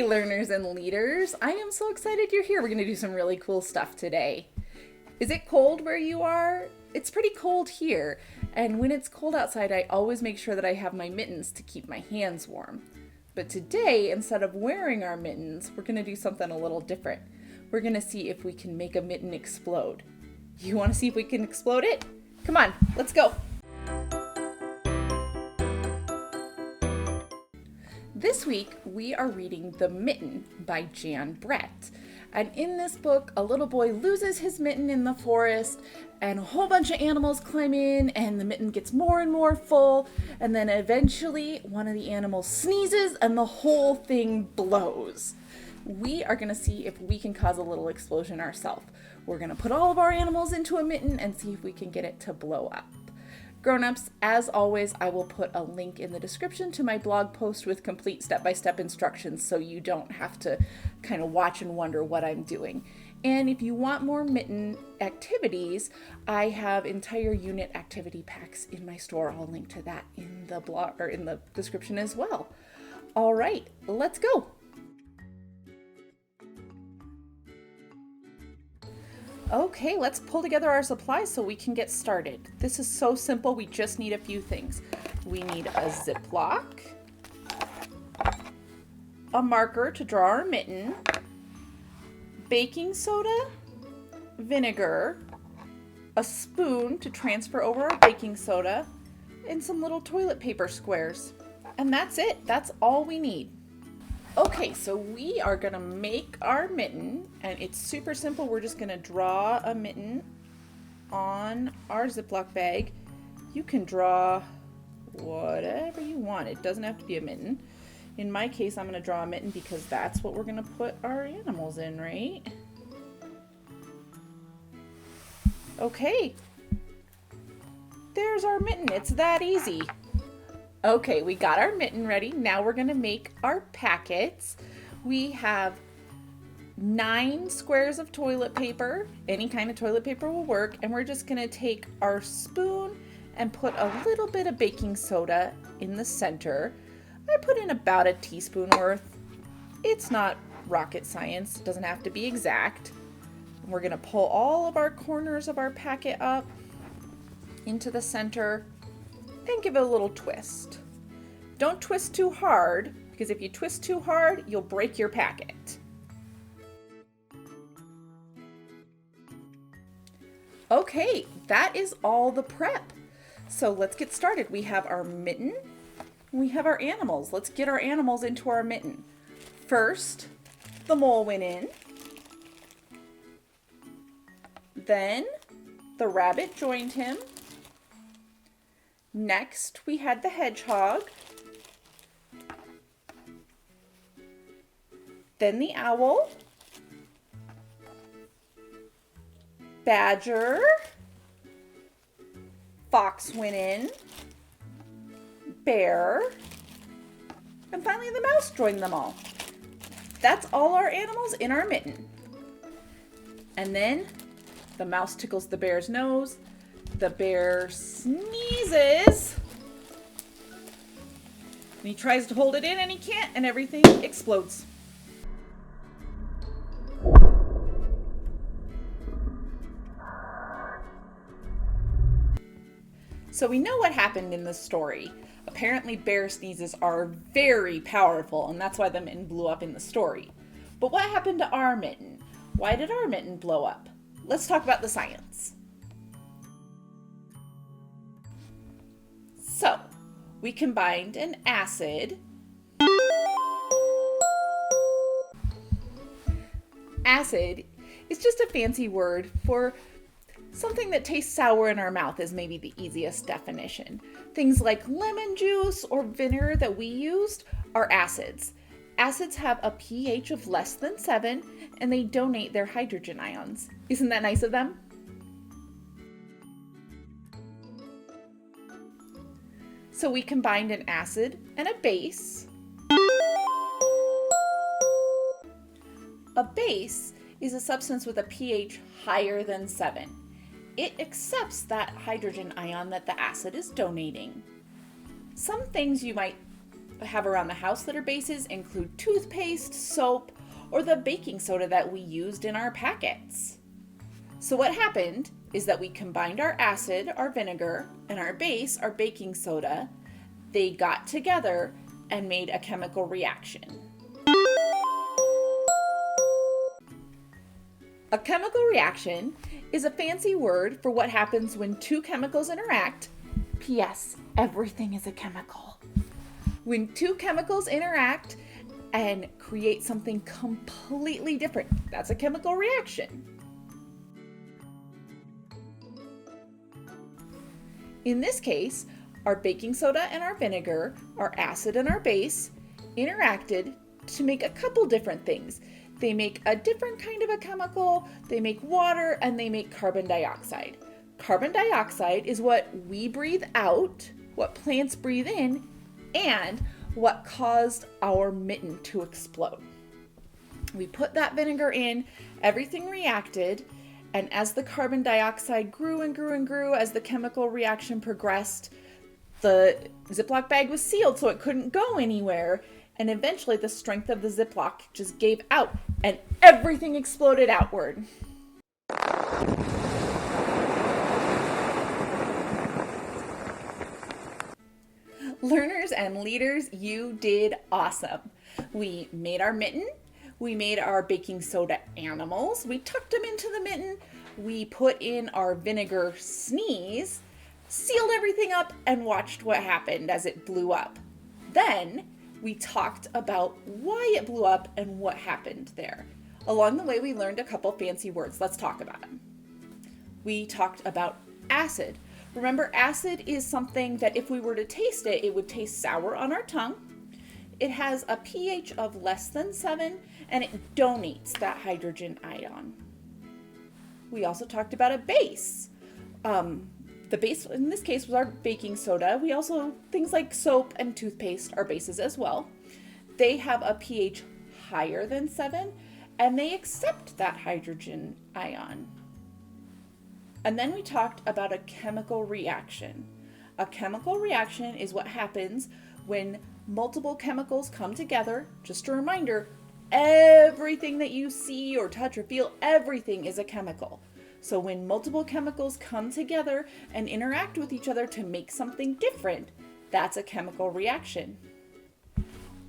learners and leaders. I am so excited you're here. We're going to do some really cool stuff today. Is it cold where you are? It's pretty cold here. And when it's cold outside, I always make sure that I have my mittens to keep my hands warm. But today, instead of wearing our mittens, we're going to do something a little different. We're going to see if we can make a mitten explode. You want to see if we can explode it? Come on, let's go. This week, we are reading The Mitten by Jan Brett. And in this book, a little boy loses his mitten in the forest, and a whole bunch of animals climb in, and the mitten gets more and more full, and then eventually one of the animals sneezes, and the whole thing blows. We are going to see if we can cause a little explosion ourselves. We're going to put all of our animals into a mitten and see if we can get it to blow up. Grown-ups, as always, I will put a link in the description to my blog post with complete step-by-step instructions so you don't have to kind of watch and wonder what I'm doing. And if you want more mitten activities, I have entire unit activity packs in my store. I'll link to that in the blog or in the description as well. All right, let's go. Okay, let's pull together our supplies so we can get started. This is so simple, we just need a few things. We need a Ziploc, a marker to draw our mitten, baking soda, vinegar, a spoon to transfer over our baking soda, and some little toilet paper squares. And that's it, that's all we need. Okay, so we are gonna make our mitten, and it's super simple. We're just gonna draw a mitten on our Ziploc bag. You can draw whatever you want. It doesn't have to be a mitten. In my case, I'm gonna draw a mitten because that's what we're gonna put our animals in, right? Okay, there's our mitten. It's that easy. Okay, we got our mitten ready. Now we're gonna make our packets. We have 9 squares of toilet paper. Any kind of toilet paper will work. And we're just gonna take our spoon and put a little bit of baking soda in the center. I put in about a teaspoon worth. It's not rocket science. It doesn't have to be exact. We're gonna pull all of our corners of our packet up into the center and give it a little twist. Don't twist too hard, because if you twist too hard, you'll break your packet. Okay, that is all the prep. So let's get started. We have our mitten, we have our animals. Let's get our animals into our mitten. First, the mole went in. Then, the rabbit joined him. Next, we had the hedgehog, then the owl, badger, fox went in, bear, and finally the mouse joined them all. That's all our animals in our mitten. And then the mouse tickles the bear's nose. The bear sneezes, and he tries to hold it in and he can't, and everything explodes. So we know what happened in this story. Apparently bear sneezes are very powerful, and that's why the mitten blew up in the story. But what happened to our mitten? Why did our mitten blow up? Let's talk about the science. So, we combined an acid. Acid is just a fancy word for something that tastes sour in our mouth, is maybe the easiest definition. Things like lemon juice or vinegar that we used are acids. Acids have a pH of less than 7, and they donate their hydrogen ions. Isn't that nice of them? So we combined an acid and a base. A base is a substance with a pH higher than 7. It accepts that hydrogen ion that the acid is donating. Some things you might have around the house that are bases include toothpaste, soap, or the baking soda that we used in our packets. So what happened is that we combined our acid, our vinegar, and our base, our baking soda. They got together and made a chemical reaction. A chemical reaction is a fancy word for what happens when two chemicals interact. P.S. Everything is a chemical. When two chemicals interact and create something completely different, that's a chemical reaction. In this case, our baking soda and our vinegar, our acid and our base, interacted to make a couple different things. They make a different kind of a chemical, they make water, and they make carbon dioxide. Carbon dioxide is what we breathe out, what plants breathe in, and what caused our mitten to explode. We put that vinegar in, everything reacted, and as the carbon dioxide grew and grew and grew, as the chemical reaction progressed, the Ziploc bag was sealed so it couldn't go anywhere. And eventually the strength of the Ziploc just gave out and everything exploded outward. Learners and leaders, you did awesome. We made our mitten. We made our baking soda animals. We tucked them into the mitten. We put in our vinegar sneeze, sealed everything up, and watched what happened as it blew up. Then we talked about why it blew up and what happened there. Along the way, we learned a couple fancy words. Let's talk about them. We talked about acid. Remember, acid is something that if we were to taste it, it would taste sour on our tongue. It has a pH of less than 7, and it donates that hydrogen ion. We also talked about a base. The base in this case was our baking soda. We also, things like soap and toothpaste are bases as well. They have a pH higher than 7, and they accept that hydrogen ion. And then we talked about a chemical reaction. A chemical reaction is what happens when multiple chemicals come together. Just a reminder, everything that you see or touch or feel, everything is a chemical. So when multiple chemicals come together and interact with each other to make something different, that's a chemical reaction.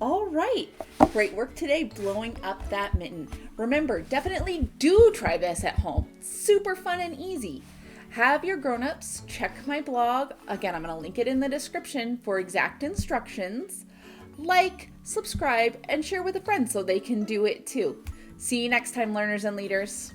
All right, great work today blowing up that mitten. Remember, definitely do try this at home. Super fun and easy. Have your grown-ups check my blog. Again, I'm going to link it in the description for exact instructions. Like, subscribe, and share with a friend so they can do it too. See you next time, learners and leaders.